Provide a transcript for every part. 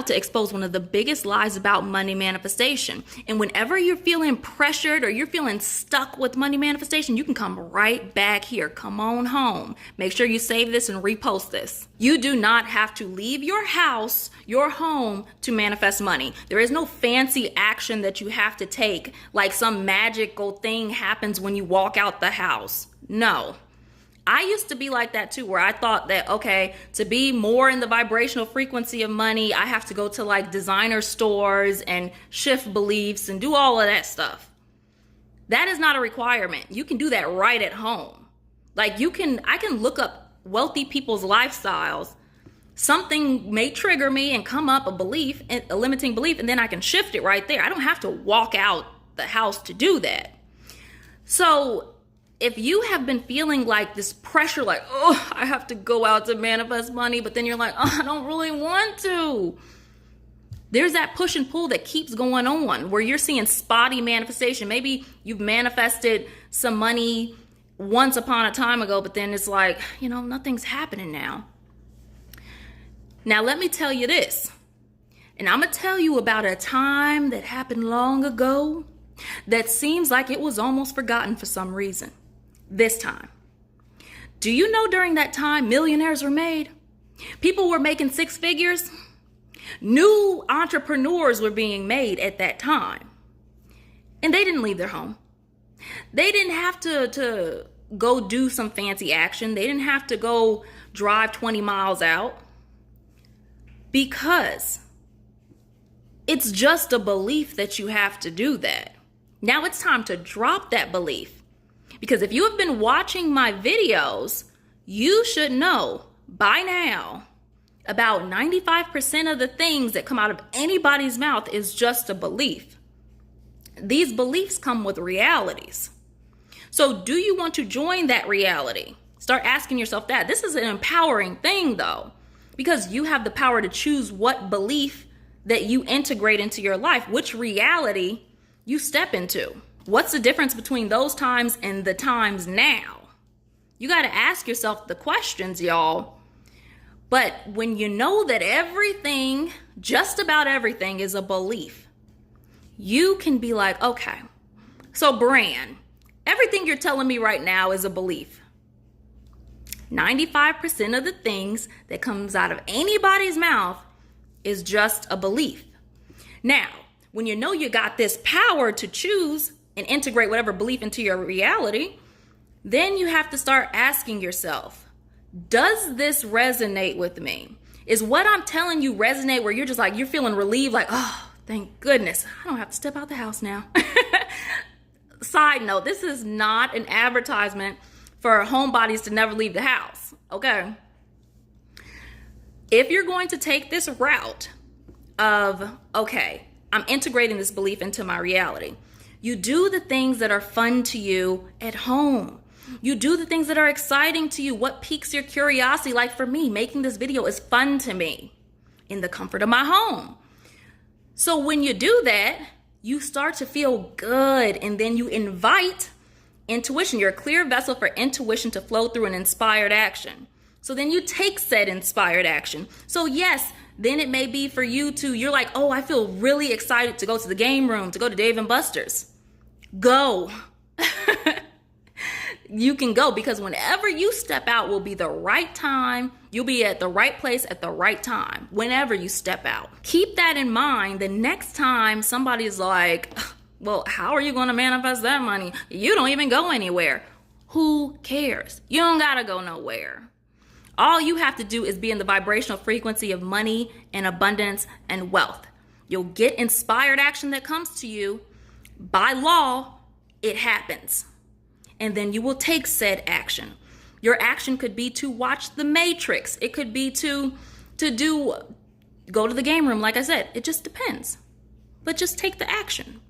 about to expose one of the biggest lies about money manifestation. And whenever you're feeling pressured or you're feeling stuck with money manifestation, you can come right back here. Come on home. Make sure you save this and repost this. You do not have to leave your house, your home, to manifest money. There is no fancy action that you have to take, like some magical thing happens when you walk out the house. No. I used to be like that too, where I thought that, okay, to be more in the vibrational frequency of money, I have to go to like designer stores and shift beliefs and do all of that stuff. That is not a requirement. You can do that right at home. Like I can look up wealthy people's lifestyles. Something may trigger me and come up a belief, a limiting belief, and then I can shift it right there. I don't have to walk out the house to do that. So if you have been feeling like this pressure, like, oh, I have to go out to manifest money, but then you're like, oh, I don't really want to. There's that push and pull that keeps going on where you're seeing spotty manifestation. Maybe you've manifested some money once upon a time ago, but then it's like, nothing's happening now. Now, let me tell you this, and I'm going to tell you about a time that happened long ago that seems like it was almost forgotten for some reason. This time. Do you know during that time millionaires were made? People were making six figures. New entrepreneurs were being made at that time. And they didn't leave their home. They didn't have to go do some fancy action. They didn't have to go drive 20 miles out. Because it's just a belief that you have to do that. Now it's time to drop that belief. Because if you have been watching my videos, you should know by now about 95% of the things that come out of anybody's mouth is just a belief. These beliefs come with realities. So do you want to join that reality? Start asking yourself that. This is an empowering thing though, because you have the power to choose what belief that you integrate into your life, which reality you step into. What's the difference between those times and the times now? You got to ask yourself the questions, y'all. But when you know that everything, just about everything, is a belief, you can be like, okay, so Bran, everything you're telling me right now is a belief. 95% of the things that comes out of anybody's mouth is just a belief. Now, when you know you got this power to choose and integrate whatever belief into your reality, then you have to start asking yourself, does this resonate with me? Is what I'm telling you resonate where you're just like, you're feeling relieved, like, oh, thank goodness, I don't have to step out the house now. Side note, this is not an advertisement for homebodies to never leave the house, okay? If you're going to take this route of, okay, I'm integrating this belief into my reality, you do the things that are fun to you at home. You do the things that are exciting to you. What piques your curiosity? Like for me, making this video is fun to me in the comfort of my home. So when you do that, you start to feel good, and then you invite intuition. You're a clear vessel for intuition to flow through an inspired action. So then you take said inspired action. So yes, then it may be for you to, you're like, oh, I feel really excited to go to the game room, to go to Dave & Buster's. Go. You can go, because whenever you step out will be the right time. You'll be at the right place at the right time whenever you step out. Keep that in mind the next time somebody's like, well, how are you going to manifest that money? You don't even go anywhere. Who cares? You don't got to go nowhere. All you have to do is be in the vibrational frequency of money and abundance and wealth. You'll get inspired action that comes to you. By law, it happens. And then you will take said action. Your action could be to watch The Matrix. It could be to go to the game room, like I said. It just depends. But just take the action.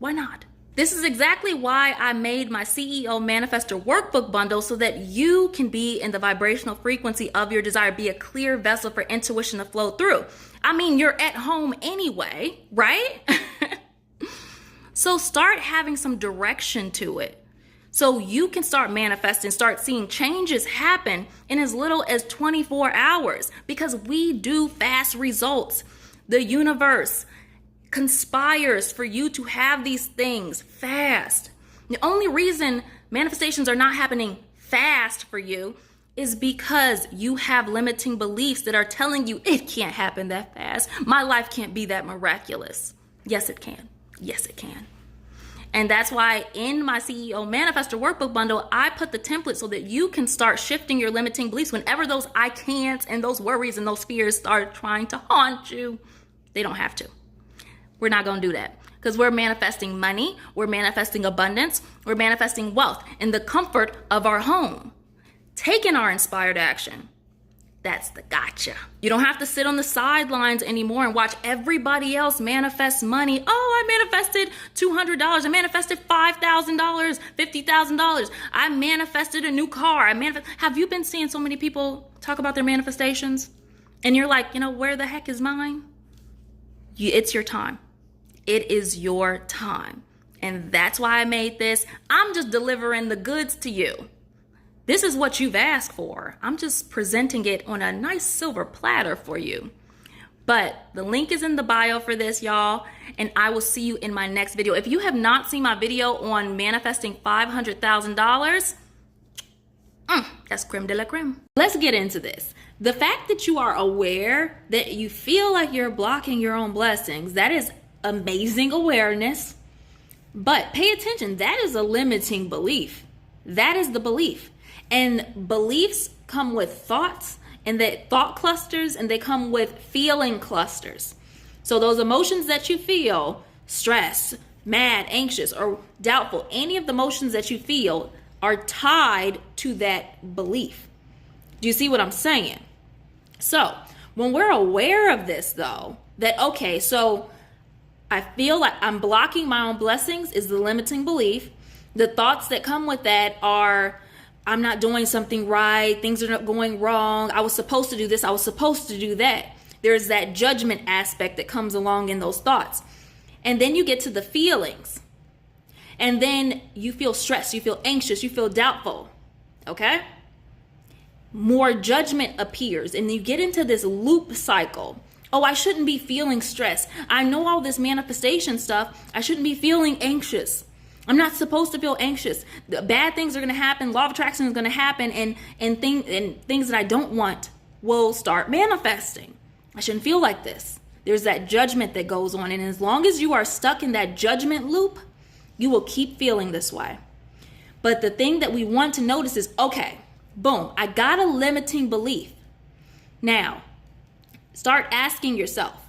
Why not? This is exactly why I made my CEO Manifestor Workbook Bundle, so that you can be in the vibrational frequency of your desire, be a clear vessel for intuition to flow through. I mean, you're at home anyway, right? So start having some direction to it, so you can start manifesting, start seeing changes happen in as little as 24 hours, because we do fast results. The universe conspires for you to have these things fast. The only reason manifestations are not happening fast for you is because you have limiting beliefs that are telling you it can't happen that fast. My life can't be that miraculous. Yes, it can. Yes, it can. And that's why in my CEO Manifestor Workbook Bundle, I put the template so that you can start shifting your limiting beliefs whenever those I can't and those worries and those fears start trying to haunt you. They don't have to. We're not going to do that because we're manifesting money, we're manifesting abundance, we're manifesting wealth in the comfort of our home, taking our inspired action. That's the gotcha. You don't have to sit on the sidelines anymore and watch everybody else manifest money. Oh, I manifested $200. I manifested $5,000, $50,000. I manifested a new car. Have you been seeing so many people talk about their manifestations? And you're like, where the heck is mine? It's your time. It is your time. And that's why I made this. I'm just delivering the goods to you. This is what you've asked for. I'm just presenting it on a nice silver platter for you. But the link is in the bio for this, y'all. And I will see you in my next video. If you have not seen my video on manifesting $500,000, that's creme de la creme. Let's get into this. The fact that you are aware that you feel like you're blocking your own blessings, that is amazing awareness. But pay attention, that is a limiting belief. That is the belief. And beliefs come with thoughts and that thought clusters, and they come with feeling clusters. So those emotions that you feel, stress, mad, anxious, or doubtful, any of the emotions that you feel are tied to that belief. Do you see what I'm saying? So when we're aware of this though, that okay, so I feel like I'm blocking my own blessings is the limiting belief. The thoughts that come with that are, I'm not doing something right. Things are not going wrong. I was supposed to do this. I was supposed to do that. There's that judgment aspect that comes along in those thoughts. And then you get to the feelings. And then you feel stressed. You feel anxious. You feel doubtful. Okay? More judgment appears. And you get into this loop cycle. Oh, I shouldn't be feeling stressed. I know all this manifestation stuff. I shouldn't be feeling anxious. I'm not supposed to feel anxious. The bad things are going to happen. Law of attraction is going to happen, and things that I don't want will start manifesting. I shouldn't feel like this. There's that judgment that goes on, and as long as you are stuck in that judgment loop, you will keep feeling this way. But the thing that we want to notice is, okay, boom, I got a limiting belief. Now, start asking yourself,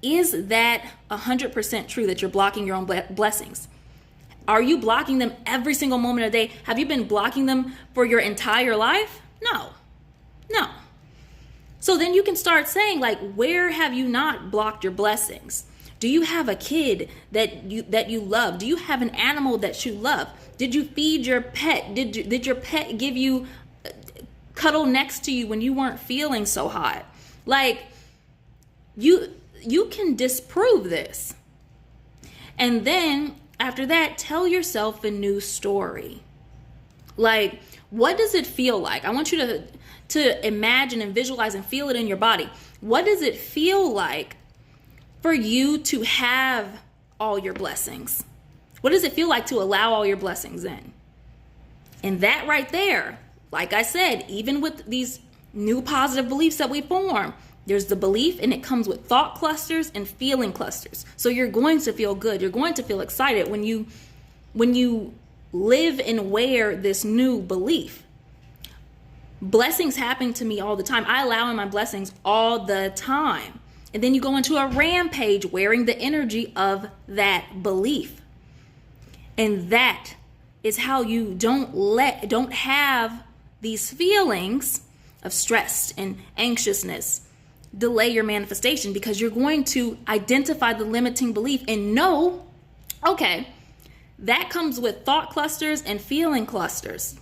is that 100% true that you're blocking your own blessings? Are you blocking them every single moment of the day? Have you been blocking them for your entire life? No. So then you can start saying, like, where have you not blocked your blessings? Do you have a kid that you love? Do you have an animal that you love? Did you feed your pet? Did your pet give you cuddle next to you when you weren't feeling so hot? Like, you can disprove this. And then after that, tell yourself a new story. Like, what does it feel like? I want you to imagine and visualize and feel it in your body. What does it feel like for you to have all your blessings? What does it feel like to allow all your blessings in? And that right there, like I said, even with these new positive beliefs that we form, there's the belief, and it comes with thought clusters and feeling clusters. So you're going to feel good. You're going to feel excited when you live and wear this new belief. Blessings happen to me all the time. I allow in my blessings all the time. And then you go into a rampage wearing the energy of that belief. And that is how you don't have these feelings of stress and anxiousness delay your manifestation, because you're going to identify the limiting belief and know, okay, that comes with thought clusters and feeling clusters.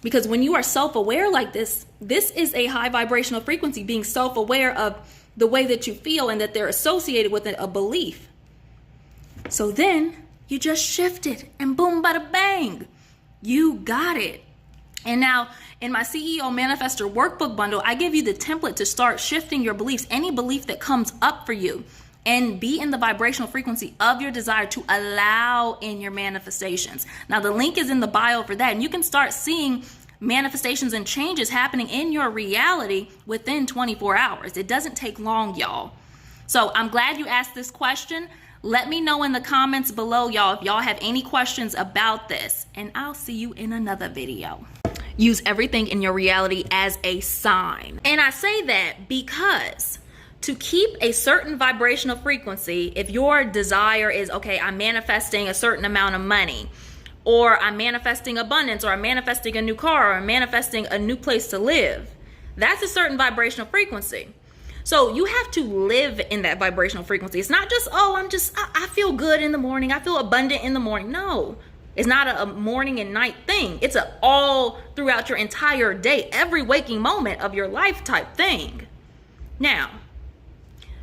Because when you are self-aware like this is a high vibrational frequency, being self-aware of the way that you feel and that they're associated with a belief. So then you just shift it and boom, bada bang, you got it. And now in my CEO Manifestor Workbook Bundle, I give you the template to start shifting your beliefs. Any belief that comes up for you, and be in the vibrational frequency of your desire to allow in your manifestations. Now, the link is in the bio for that, and you can start seeing manifestations and changes happening in your reality within 24 hours. It doesn't take long, y'all. So I'm glad you asked this question. Let me know in the comments below, y'all, if y'all have any questions about this, and I'll see you in another video. Use everything in your reality as a sign. And I say that because to keep a certain vibrational frequency, if your desire is, okay, I'm manifesting a certain amount of money, or I'm manifesting abundance, or I'm manifesting a new car, or I'm manifesting a new place to live, that's a certain vibrational frequency. So you have to live in that vibrational frequency. It's not just, oh, I feel good in the morning, I feel abundant in the morning. No, it's not a morning and night thing. It's a all throughout your entire day, every waking moment of your life type thing. Now,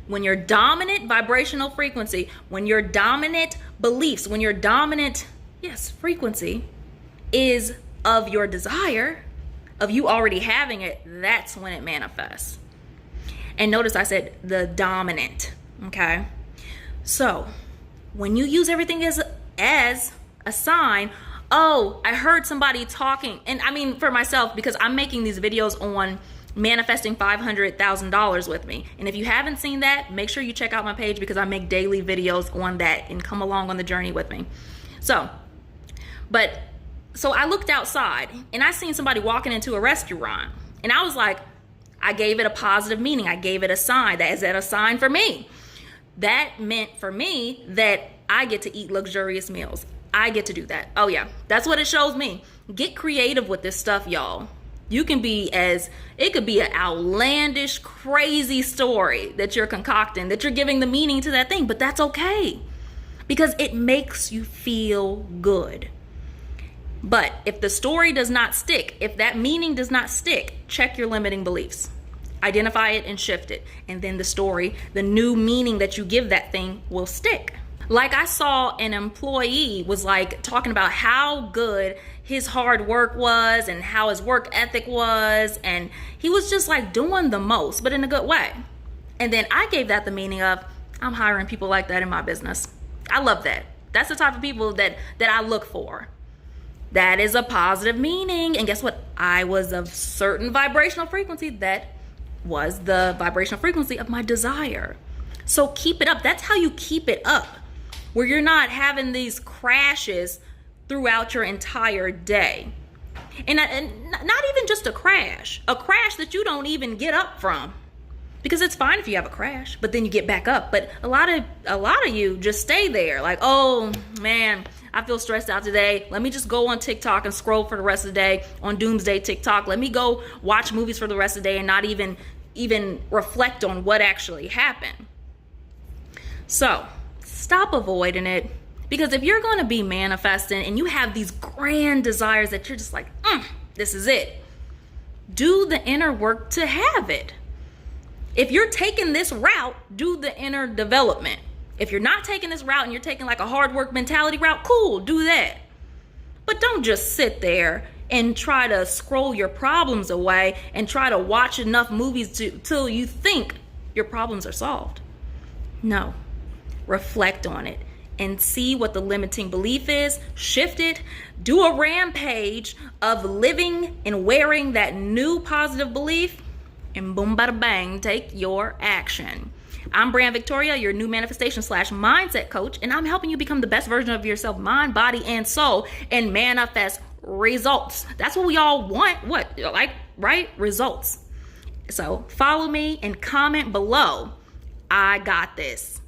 when your dominant vibrational frequency, when your dominant beliefs, when your dominant, frequency is of your desire, of you already having it, that's when it manifests. And notice I said the dominant, okay? So when you use everything as a sign, oh, I heard somebody talking, and I mean for myself, because I'm making these videos on manifesting $500,000 with me. And if you haven't seen that, make sure you check out my page, because I make daily videos on that, and come along on the journey with me. So I looked outside and I seen somebody walking into a restaurant, and I was like, I gave it a positive meaning. I gave it a sign. That is that a sign for me. That meant for me that I get to eat luxurious meals. I get to do that. Oh yeah, that's what it shows me. Get creative with this stuff, y'all. You can it could be an outlandish, crazy story that you're concocting, that you're giving the meaning to that thing, but that's okay, because it makes you feel good. But if the story does not stick, if that meaning does not stick, check your limiting beliefs. Identify it and shift it. And then the story, the new meaning that you give that thing will stick. Like I saw an employee was like talking about how good his hard work was and how his work ethic was. And he was just like doing the most, but in a good way. And then I gave that the meaning of, I'm hiring people like that in my business. I love that. That's the type of people that I look for. That is a positive meaning. And guess what? I was of certain vibrational frequency that was the vibrational frequency of my desire. So keep it up. That's how you keep it up, where you're not having these crashes throughout your entire day. And not even just a crash that you don't even get up from. Because it's fine if you have a crash, but then you get back up. But a lot of you just stay there like, oh man, I feel stressed out today. Let me just go on TikTok and scroll for the rest of the day on Doomsday TikTok. Let me go watch movies for the rest of the day and not even reflect on what actually happened. So stop avoiding it, because if you're going to be manifesting and you have these grand desires that you're just like, this is it, do the inner work to have it. If you're taking this route, do the inner development. If you're not taking this route and you're taking like a hard work mentality route, cool, do that. But don't just sit there and try to scroll your problems away and try to watch enough movies till you think your problems are solved. No, reflect on it and see what the limiting belief is, shift it, do a rampage of living and wearing that new positive belief, and boom, bada bang, take your action. I'm Brand Victoria, your new manifestation / mindset coach, and I'm helping you become the best version of yourself, mind, body, and soul, and manifest results. That's what we all want. Right? Results. So follow me and comment below. I got this.